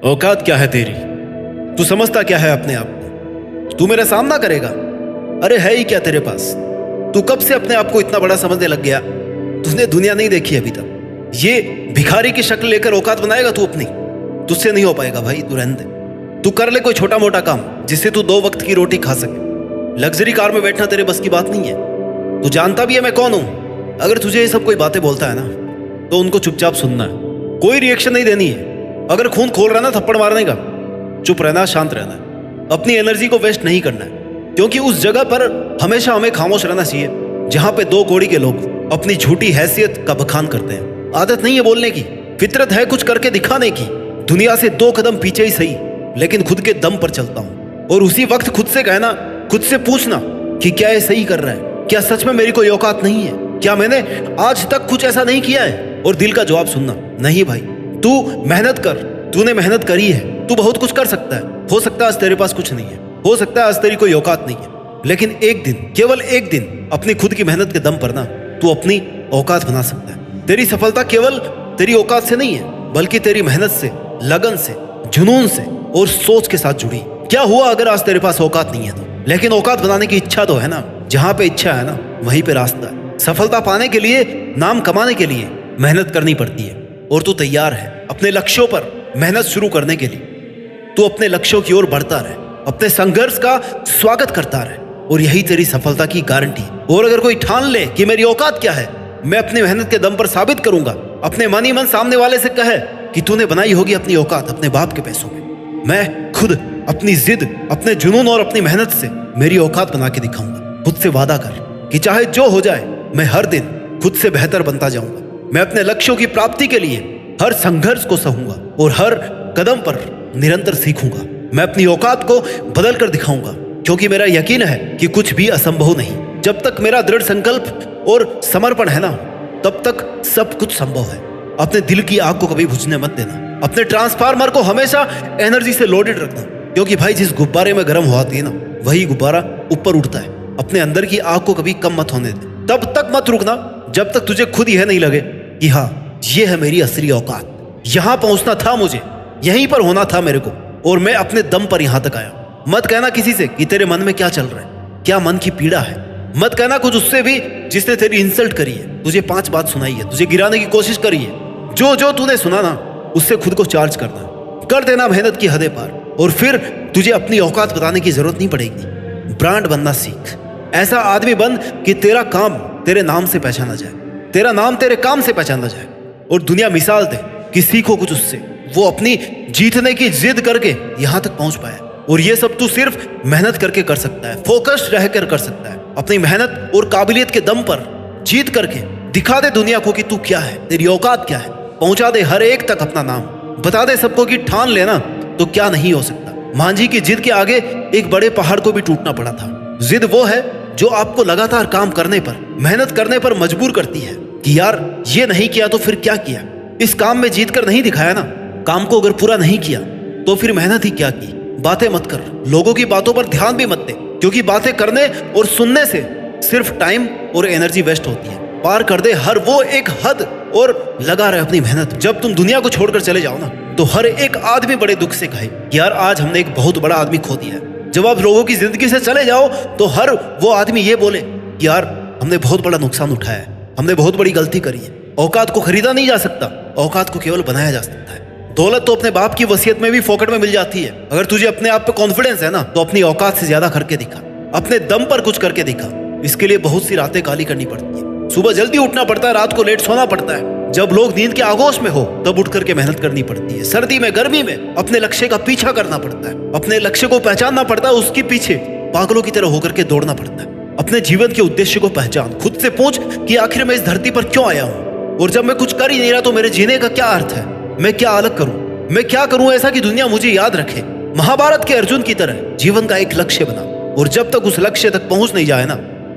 औकात क्या है तेरी? तू समझता क्या है अपने आप को? तू मेरा सामना करेगा? अरे है ही क्या तेरे पास? तू कब से अपने आप को इतना बड़ा समझने लग गया? तूने दुनिया नहीं देखी अभी तक। ये भिखारी की शक्ल लेकर औकात बनाएगा तू अपनी? तुझसे नहीं हो पाएगा भाई, तू रहने दे। तू कर ले कोई छोटा मोटा काम जिससे तू 2 वक्त की रोटी खा सके। लग्जरी कार में बैठना तेरे बस की बात नहीं है। तू जानता भी है मैं कौन हूं। अगर तुझे ये सब कोई बातें बोलता है ना तो उनको चुपचाप सुनना है, कोई रिएक्शन नहीं देनी है। अगर खून खोल रहा ना थप्पड़ मारने का, चुप रहना, शांत रहना है। अपनी एनर्जी को वेस्ट नहीं करना है, क्योंकि उस जगह पर हमेशा हमें खामोश रहना चाहिए जहां पे 2 कौड़ी के लोग अपनी झूठी हैसियत का बखान करते हैं। आदत नहीं है बोलने की, फितरत है कुछ करके दिखाने की। दुनिया से 2 कदम पीछे ही सही, लेकिन खुद के दम पर चलता हूं। और उसी वक्त खुद से कहना, खुद से पूछना कि क्या ये सही कर रहा है? क्या सच में मेरी कोई औकात नहीं है? क्या मैंने आज तक कुछ ऐसा नहीं किया है? और दिल का जवाब सुनना, नहीं भाई, तू मेहनत कर। तूने मेहनत करी है, तू बहुत कुछ कर सकता है। हो सकता है आज तेरे पास कुछ नहीं है, हो सकता है आज तेरी कोई औकात नहीं है, लेकिन एक दिन, केवल एक दिन अपनी खुद की मेहनत के दम पर ना तू अपनी औकात बना सकता है। तेरी सफलता केवल तेरी औकात से नहीं है, बल्कि तेरी मेहनत से, लगन से, जुनून से और सोच के साथ जुड़ी। क्या हुआ अगर आज तेरे पास औकात नहीं है तो? लेकिन औकात बनाने की इच्छा तो है ना। जहां पे इच्छा है ना वहीं पे रास्ता है। सफलता पाने के लिए, नाम कमाने के लिए मेहनत करनी पड़ती है। और तू तैयार है अपने लक्ष्यों पर मेहनत शुरू करने के लिए। तू अपने लक्ष्यों की ओर बढ़ता रहे, अपने संघर्ष का स्वागत करता रहे, और यही तेरी सफलता की गारंटी है। और अगर कोई ठान ले कि मेरी औकात क्या है, मैं अपनी मेहनत के दम पर साबित करूंगा, अपने मन ही मन सामने वाले से कहे कि तूने बनाई होगी अपनी औकात अपने बाप के पैसों में, मैं खुद अपनी जिद, अपने जुनून और अपनी मेहनत से मेरी औकात बना के दिखाऊंगा। खुद से वादा कर कि चाहे जो हो जाए, मैं हर दिन खुद से बेहतर बनता जाऊंगा। मैं अपने लक्ष्यों की प्राप्ति के लिए हर संघर्ष को सहूंगा और हर कदम पर निरंतर सीखूंगा। मैं अपनी औकात को बदल कर दिखाऊंगा, क्योंकि मेरा यकीन है कि कुछ भी असंभव नहीं। जब तक मेरा दृढ़ संकल्प और समर्पण है ना, तब तक सब कुछ संभव है। अपने दिल की आग को कभी बुझने मत देना। अपने ट्रांसफार्मर को हमेशा एनर्जी से लोडेड रखना, क्योंकि भाई जिस गुब्बारे में गर्म होती है ना, वही गुब्बारा ऊपर उठता है। अपने अंदर की आग को कभी कम मत होने दे। तब तक मत रुकना जब तक तुझे खुद यह नहीं लगे कि हाँ, ये है मेरी असली औकात। यहां पहुंचना था मुझे, यहीं पर होना था मेरे को, और मैं अपने दम पर यहां तक आया। मत कहना किसी से कि तेरे मन में क्या चल रहा है, क्या मन की पीड़ा है। मत कहना कुछ उससे भी जिसने तेरी इंसल्ट करी है, तुझे 5 बात सुनाई है, तुझे गिराने की कोशिश करी है। जो जो तूने सुना ना, उससे खुद को चार्ज करना, कर देना मेहनत की हदें पार, और फिर तुझे अपनी औकात बताने की जरूरत नहीं पड़ेगी। ब्रांड बनना सीख। ऐसा आदमी बन कि तेरा काम तेरे नाम से पहचाना जाए, तेरा नाम तेरे काम से पहचाना जाए, और दुनिया मिसाल दे कि सीखो कुछ उससे। वो अपनी जीतने की जिद करके यहां तक पहुंच पाया, और ये सब तू सिर्फ मेहनत करके कर सकता है, फोकस्ड रहकर कर सकता है। अपनी मेहनत और काबिलियत के दम पर जीत करके दिखा दे दुनिया को कि तू क्या है, तेरी औकात क्या है। पहुंचा दे हर एक तक अपना नाम, बता दे सबको कि ठान लेना तो क्या नहीं हो सकता। मांझी की जिद के आगे एक बड़े पहाड़ को भी टूटना पड़ा था। जिद वो है जो आपको लगातार काम करने पर, मेहनत करने पर मजबूर करती है कि यार ये नहीं किया तो फिर क्या किया। इस काम में जीत कर नहीं दिखाया ना, काम को अगर पूरा नहीं किया तो फिर मेहनत ही क्या की। बातें मत कर, लोगों की बातों पर ध्यान भी मत दे, क्योंकि बातें करने और सुनने से सिर्फ टाइम और एनर्जी वेस्ट होती है। पार कर दे हर वो एक हद और लगा रहे अपनी मेहनत। जब तुम दुनिया को छोड़कर चले जाओ ना, तो हर एक आदमी बड़े दुख से कहे यार आज हमने एक बहुत बड़ा आदमी खो दिया है। जब आप लोगों की जिंदगी से चले जाओ तो हर वो आदमी ये बोले यार हमने बहुत बड़ा नुकसान उठाया है, हमने बहुत बड़ी गलती करी है। औकात को खरीदा नहीं जा सकता, औकात को केवल बनाया जा सकता है। दौलत तो अपने बाप की वसीयत में भी फोकट में मिल जाती है। अगर तुझे अपने आप पे कॉन्फिडेंस है ना, तो अपनी औकात से ज्यादा करके दिखा, अपने दम पर कुछ करके दिखा। इसके लिए बहुत सी रातें काली करनी पड़ती है, सुबह जल्दी उठना पड़ता है, रात को लेट सोना पड़ता है। जब लोग नींद के आगोश में हो तब उठ करके मेहनत करनी पड़ती है। सर्दी में, गर्मी में अपने लक्ष्य का पीछा करना पड़ता है, अपने लक्ष्य को पहचानना पड़ता है, उसके पीछे पागलों की तरह होकर के दौड़ना पड़ता है। अपने जीवन के उद्देश्य को पहचान, खुद से पूछ कि आखिर मैं इस धरती पर क्यों आया हूँ, और जब मैं कुछ कर ही नहीं रहा तो मेरे जीने का क्या अर्थ है। मैं क्या अलग करूं, मैं क्या करूं ऐसा कि दुनिया मुझे याद रखे। महाभारत के अर्जुन की तरह जीवन का एक लक्ष्य बना, और जब तक उस लक्ष्य तक पहुंच नहीं जाए ना,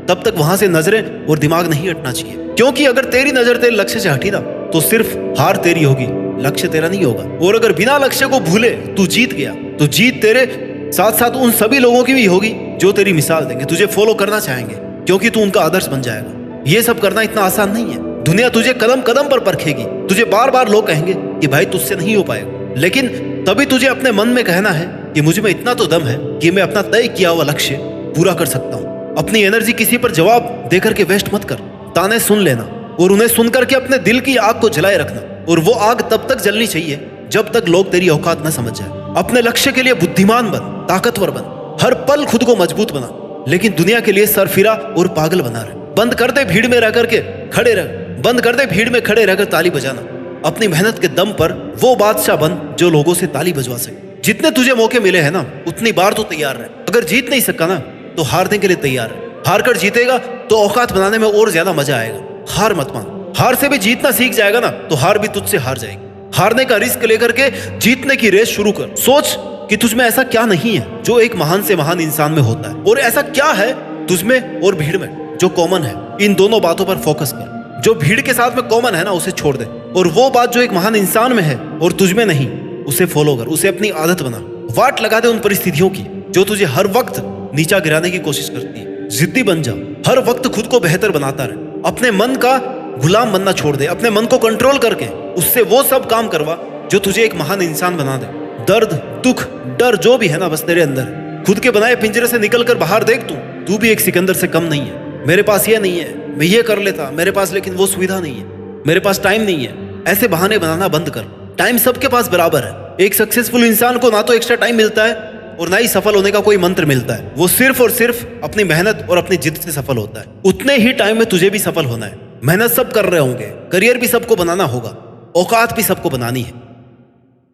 तब तक वहां से नजरें और दिमाग नहीं हटना चाहिए। क्योंकि अगर तेरी नजर तेरे लक्ष्य से हटी ना, तो सिर्फ हार तेरी होगी, लक्ष्य तेरा नहीं होगा। और अगर बिना लक्ष्य को भूले तू जीत गया, तो जीत तेरे साथ साथ उन सभी लोगों की भी होगी जो तेरी मिसाल देंगे, तुझे फॉलो करना चाहेंगे, क्योंकि तू उनका आदर्श बन जाएगा। ये सब करना इतना आसान नहीं है। दुनिया तुझे कदम कदम पर परखेगी, तुझे बार बार लोग कहेंगे कि भाई तुझसे नहीं हो पाएगा, लेकिन तभी तुझे अपने मन में कहना है कि मुझ में इतना तो दम है कि मैं अपना तय किया हुआ लक्ष्य पूरा कर सकता हूँ। अपनी एनर्जी किसी पर जवाब देकर के वेस्ट मत कर। ताने सुन लेना और उन्हें सुनकर के अपने दिल की आग को जलाए रखना, और वो आग तब तक जलनी चाहिए जब तक लोग तेरी औकात न समझ जाए। अपने लक्ष्य के लिए बुद्धिमान बन, ताकतवर बन, हर पल खुद को मजबूत बना, लेकिन दुनिया के लिए सरफिरा और पागल बना रहे। बंद कर दे भीड़ में रह करके खड़े रह, बंद कर दे भीड़ में खड़े रहकर ताली बजाना। अपनी मेहनत के दम पर वो बादशाह बन जो लोगों से ताली बजवा सके। जितने तुझे मौके मिले हैं ना, उतनी बार तो तैयार रहे। अगर जीत नहीं सका ना, तो हारने के लिए तैयार है। हार कर जीतेगा तो औकात बनाने में और ज्यादा मजा आएगा। हार मत मान। हार से भी जीतना सीख जाएगा ना, तो हार भी तुझसे हार जाएगी। हारने का रिस्क लेकर के जीतने की रेस शुरू कर। सोच कि तुझमें ऐसा क्या नहीं है जो एक महान से महान इंसान में होता है, और ऐसा क्या है तुझमें और भीड़ में जो कॉमन है। इन दोनों बातों पर फोकस कर। जो भीड़ के साथ में कॉमन है ना, उसे छोड़ दे, और वो बात जो एक महान इंसान में है और तुझमें नहीं, उसे फॉलो कर। उसे अपनी आदत बना। वाट लगा दे उन परिस्थितियों की जो तुझे हर वक्त नीचा गिराने की कोशिश करती है। जिद्दी बन जा, हर वक्त खुद को बेहतर बनाता रहे। अपने मन का गुलाम बनना छोड़ दे। अपने मन को कंट्रोल करके उससे वो सब काम करवा जो तुझे एक महान इंसान बना दे। दर्द, दुख, डर जो भी है ना, बस तेरे अंदर है। खुद के बनाए पिंजरे से निकल कर बाहर देख, तू भी एक सिकंदर से कम नहीं है। मेरे पास ये नहीं है, मैं ये कर लेता, मेरे पास लेकिन वो सुविधा नहीं है, मेरे पास टाइम नहीं है। ऐसे बहाने बनाना बंद कर। टाइम सबके पास बराबर है। एक सक्सेसफुल इंसान को ना तो एक्स्ट्रा टाइम मिलता है और ना ही सफल होने का कोई मंत्र मिलता है। वो सिर्फ और सिर्फ अपनी मेहनत और अपनी जिद से सफल होता है। उतने ही टाइम में तुझे भी सफल होना है। मेहनत सब कर रहे होंगे, करियर भी सबको बनाना होगा, औकात भी सबको बनानी है,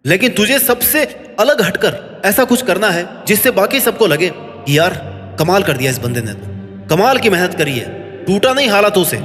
लेकिन तुझे सबसे अलग हटकर ऐसा कुछ करना है जिससे बाकी सबको लगे कि यार कमाल कर दिया इस बंदे ने, तो कमाल की मेहनत करी है, टूटा नहीं हालातों से,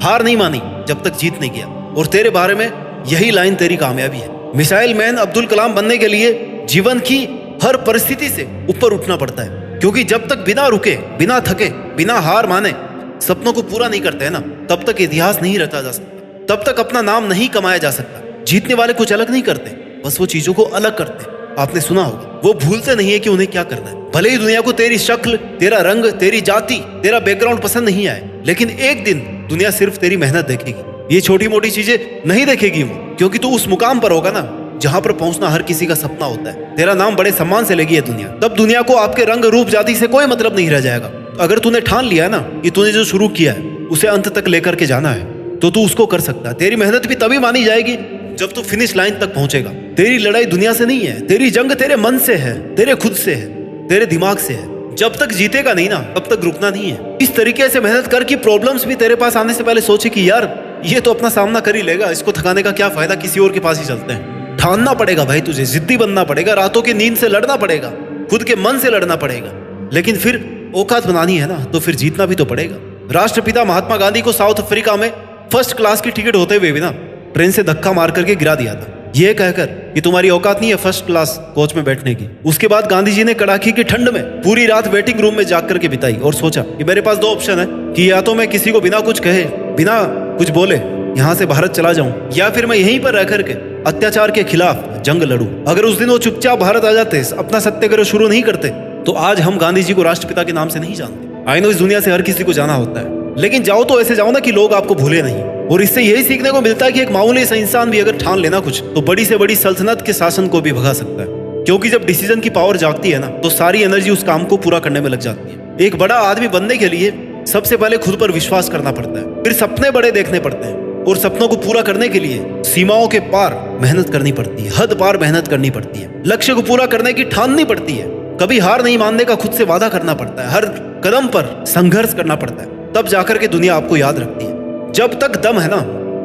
हार नहीं मानी जब तक जीत नहीं गया। और तेरे बारे में यही लाइन तेरी कामयाबी है। मिसाइल मैन अब्दुल कलाम बनने के लिए जीवन की हर परिस्थिति से ऊपर उठना पड़ता है, क्योंकि जब तक बिना रुके, बिना थके, बिना हार माने सपनों को पूरा नहीं करते हैं ना, तब तक इतिहास नहीं रचा जा सकता, तब तक अपना नाम नहीं कमाया जा सकता। जीतने वाले कुछ अलग नहीं करते, बस वो चीजों को अलग करते। आपने सुना होगा, वो भूलते नहीं है कि उन्हें क्या करना है। भले ही दुनिया को तेरी शक्ल, तेरा रंग, तेरी जाति, तेरा बैकग्राउंड पसंद नहीं आए, लेकिन एक दिन दुनिया सिर्फ तेरी मेहनत देखेगी। ये छोटी मोटी चीजें नहीं देखेगी वो, क्योंकि तू उस मुकाम पर होगा ना जहां पर पहुंचना हर किसी का सपना होता है। तेरा नाम बड़े सम्मान से लेगी है दुनिया। तब दुनिया को आपके रंग, रूप, जाति से कोई मतलब नहीं रह जाएगा। अगर तूने ठान लिया ना कि तूने जो शुरू किया है उसे अंत तक लेकर के जाना है, तो तू उसको कर सकता है। तेरी मेहनत भी तभी मानी जाएगी जब तू फिनिश लाइन तक पहुंचेगा। तेरी लड़ाई दुनिया से नहीं है, तेरी जंग तेरे मन से है, तेरे खुद से है, तेरे दिमाग से है। जब तक जीतेगा नहीं ना, तब तक रुकना नहीं है। इस तरीके से मेहनत कर कि प्रॉब्लम्स भी तेरे पास आने से पहले सोचे कि यार ये तो अपना सामना कर ही लेगा, इसको थकाने का क्या फायदा, किसी और के पास ही चलते हैं। ठानना पड़ेगा भाई, तुझे जिद्दी बनना पड़ेगा, रातों की नींद से लड़ना पड़ेगा, खुद के मन से लड़ना पड़ेगा। लेकिन फिर औकात बनानी है ना, तो फिर जीतना भी तो पड़ेगा। राष्ट्रपिता महात्मा गांधी को साउथ अफ्रीका में फर्स्ट क्लास की टिकट होते हुए भी ना ट्रेन से धक्का मार करके गिरा दिया था, यह कहकर कि तुम्हारी औकात नहीं है फर्स्ट क्लास कोच में बैठने की। उसके बाद गांधी जी ने कड़ाके की ठंड में पूरी रात वेटिंग रूम में जाग करके बिताई और सोचा कि मेरे पास दो ऑप्शन है कि या तो मैं किसी को बिना कुछ कहे, बिना कुछ बोले यहाँ से भारत चला जाऊं, या फिर मैं यहीं पर रह करके अत्याचार के खिलाफ जंग लड़ूं। अगर उस दिन वो चुपचाप भारत आ जाते, अपना सत्याग्रह शुरू नहीं करते, तो आज हम गांधी जी को राष्ट्रपिता के नाम से नहीं जानते। आई नो इस दुनिया से हर किसी को जाना होता है, लेकिन जाओ तो ऐसे जाओ ना कि लोग आपको भूले नहीं। और इससे यही सीखने को मिलता है कि एक मामूली सा इंसान भी अगर ठान लेना कुछ, तो बड़ी से बड़ी सल्तनत के शासन को भी भगा सकता है। क्योंकि जब डिसीजन की पावर जागती है ना, तो सारी एनर्जी उस काम को पूरा करने में लग जाती है। एक बड़ा आदमी बनने के लिए सबसे पहले खुद पर विश्वास करना पड़ता है, फिर सपने बड़े देखने पड़ते हैं, और सपनों को पूरा करने के लिए सीमाओं के पार मेहनत करनी पड़ती है, हद पार मेहनत करनी पड़ती है, लक्ष्य को पूरा करने की ठाननी पड़ती है, कभी हार नहीं मानने का खुद से वादा करना पड़ता है, हर कदम पर संघर्ष करना पड़ता है, तब जाकर के दुनिया आपको याद रखती है। जब तक दम है ना,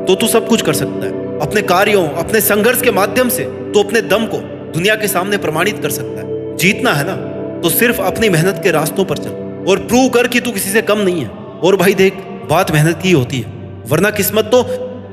तो तू सब कुछ कर सकता है। अपने कार्यों, अपने संघर्ष के माध्यम से तो अपने दम को दुनिया के सामने प्रमाणित कर सकता है। जीतना है ना, तो सिर्फ अपनी मेहनत के रास्तों पर चल और प्रूव कर कि तू किसी से कम नहीं है। और भाई देख, बात मेहनत की होती है, वरना किस्मत तो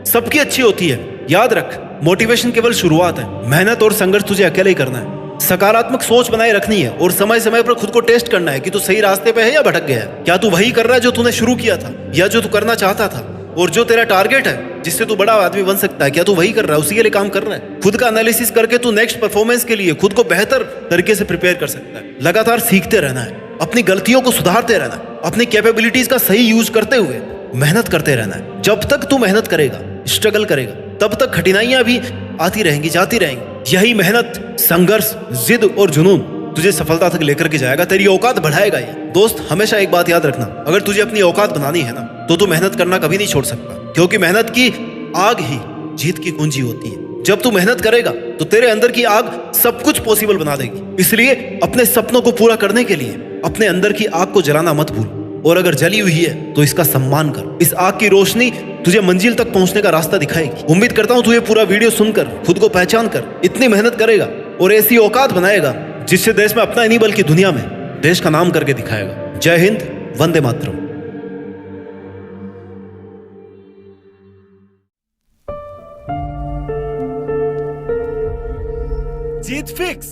सबकी अच्छी होती है। याद रख, मोटिवेशन केवल शुरुआत है, मेहनत और संघर्ष तुझे अकेले ही करना है। सकारात्मक सोच बनाए रखनी है और समय समय पर खुद को टेस्ट करना है कि तू सही रास्ते पे है या भटक गया है। क्या तू वही कर रहा है जो तूने शुरू किया था, या जो तू करना चाहता था? और जो तेरा टारगेट है जिससे तू बड़ा आदमी बन सकता है, क्या तू वही कर रहा है, उसी के लिए काम कर रहा है? खुद का एनालिसिस करके तू नेक्स्ट परफॉर्मेंस के लिए खुद को बेहतर तरीके से प्रिपेयर कर सकता है। लगातार सीखते रहना है, अपनी गलतियों को सुधारते रहना है, अपनी कैपेबिलिटीज का सही यूज करते हुए मेहनत करते रहना है। जब तक तू मेहनत करेगा, स्ट्रगल करेगा, तब तक कठिनाइयां भी आती रहेंगी, जाती रहेंगी। यही मेहनत, संघर्ष, जिद और जुनून तुझे सफलता तक लेकर के जाएगा, तेरी औकात बढ़ाएगा। ये दोस्त, हमेशा एक बात याद रखना, अगर तुझे अपनी औकात बनानी है ना, तो तू मेहनत करना कभी नहीं छोड़ सकता, क्योंकि मेहनत की आग ही जीत की कुंजी होती है। जब तू मेहनत करेगा तो तेरे अंदर की आग सब कुछ पॉसिबल बना देगी। इसलिए अपने सपनों को पूरा करने के लिए अपने अंदर की आग को जलाना मत भूल, और अगर जली हुई है तो इसका सम्मान कर। इस आग की रोशनी तुझे मंजिल तक पहुंचने का रास्ता दिखाएगी। उम्मीद करता हूं तू ये पूरा वीडियो सुनकर खुद को पहचान कर इतनी मेहनत करेगा और ऐसी औकात बनाएगा जिससे देश में अपना ही नहीं बल्कि दुनिया में देश का नाम करके दिखाएगा। जय हिंद, वंदे मातरम। जीत फिक्स।